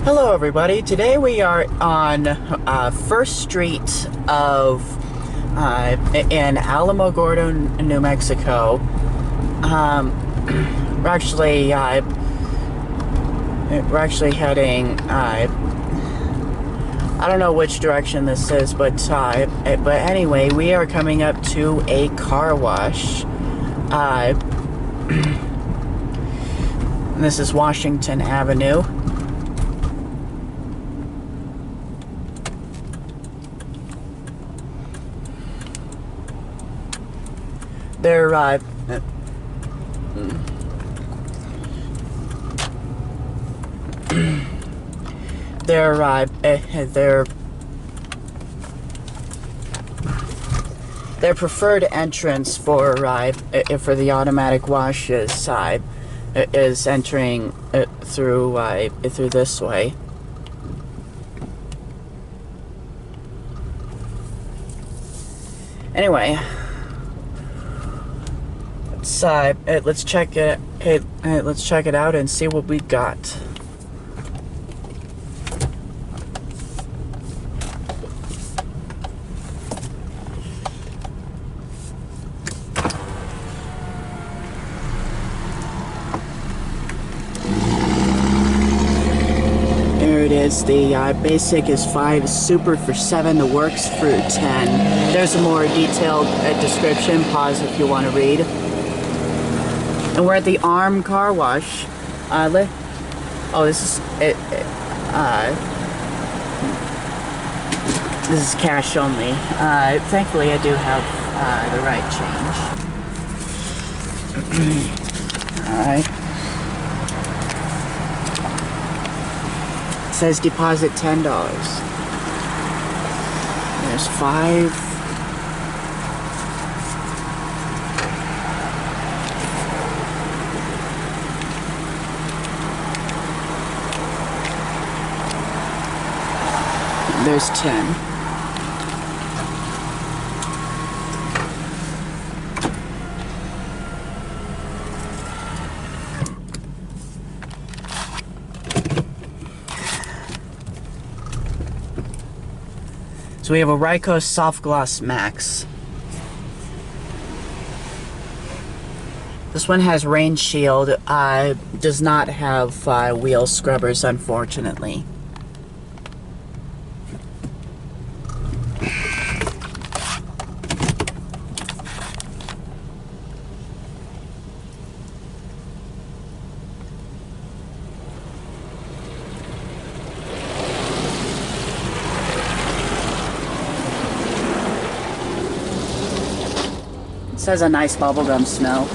Hello everybody, today we are on First Street of in Alamogordo, New Mexico. We're actually heading, I don't know which direction this is, but anyway, we are coming up to a car wash. This is Washington Avenue. They're their preferred entrance for the automatic wash is entering through this way. Anyway, let's check it. Let's check it out and see what we got. There it is. The basic is 5, super for 7, the works for 10. There's a more detailed description. Pause if you want to read. And we're at the Arm Car Wash. This is cash only. Thankfully, I do have the right change. Alright. It says deposit $10. There's 5. There's 10. So we have a Ryko SoftGloss MAXX. This one has rain shield. Does not have wheel scrubbers, unfortunately. This has a nice bubblegum smell.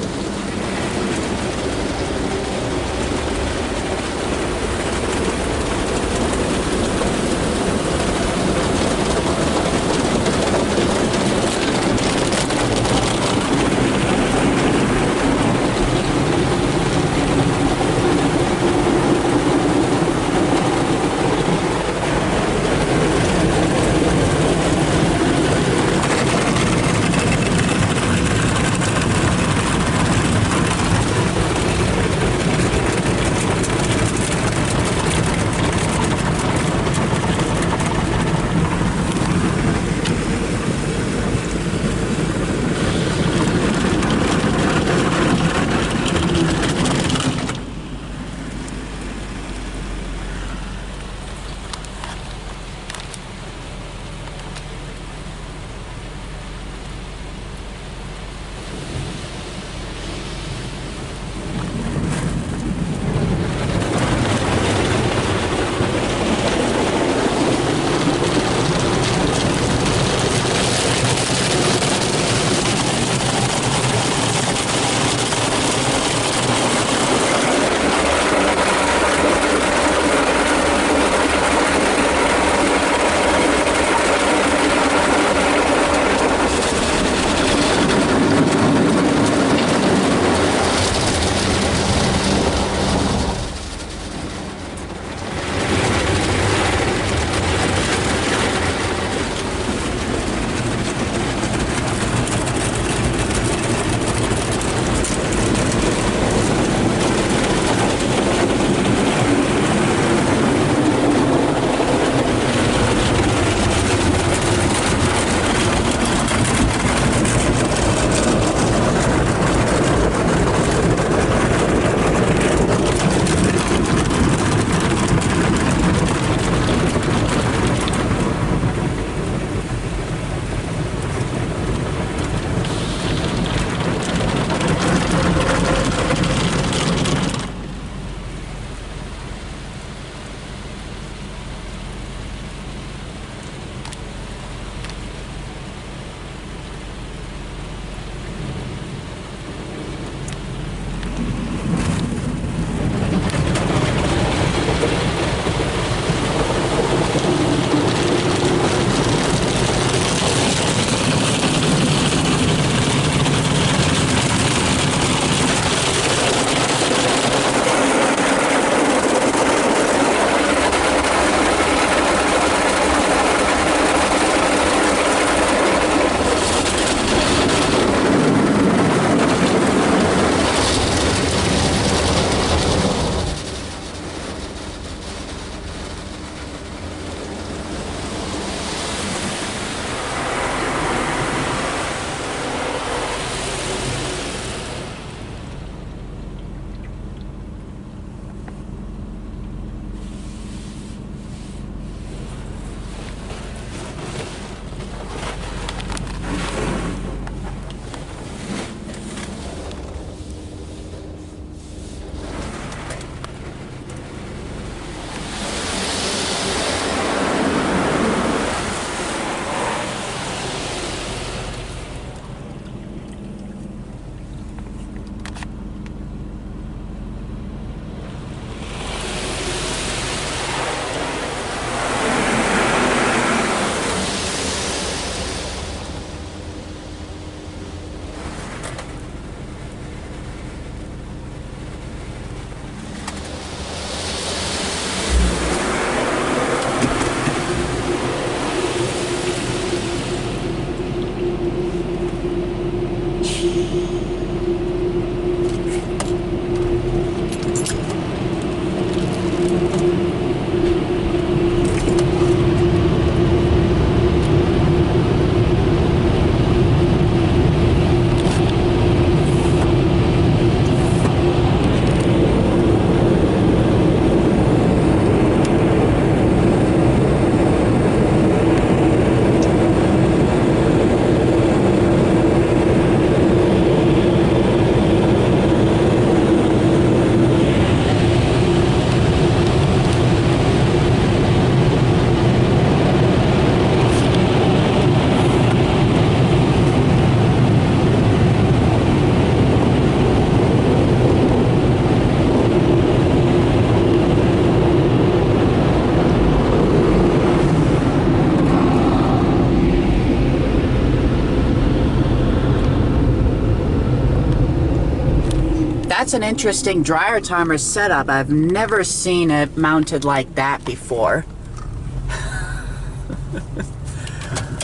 that's an interesting dryer timer setup. I've never seen it mounted like that before.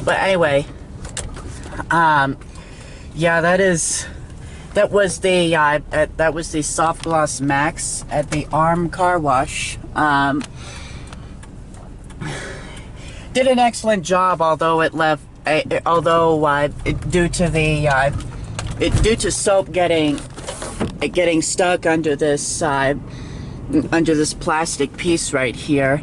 But anyway, yeah, that was the SoftGloss MAXX at the Arm Car Wash. Did an excellent job, although it left, due to soap getting stuck under this plastic piece right here.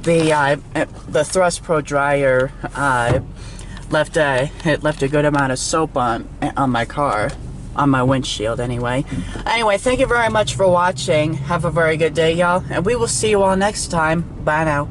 The Thrust Pro dryer left a good amount of soap on my car, on my windshield anyway. Anyway, thank you very much for watching. Have a very good day, y'all, and we will see you all next time. Bye now.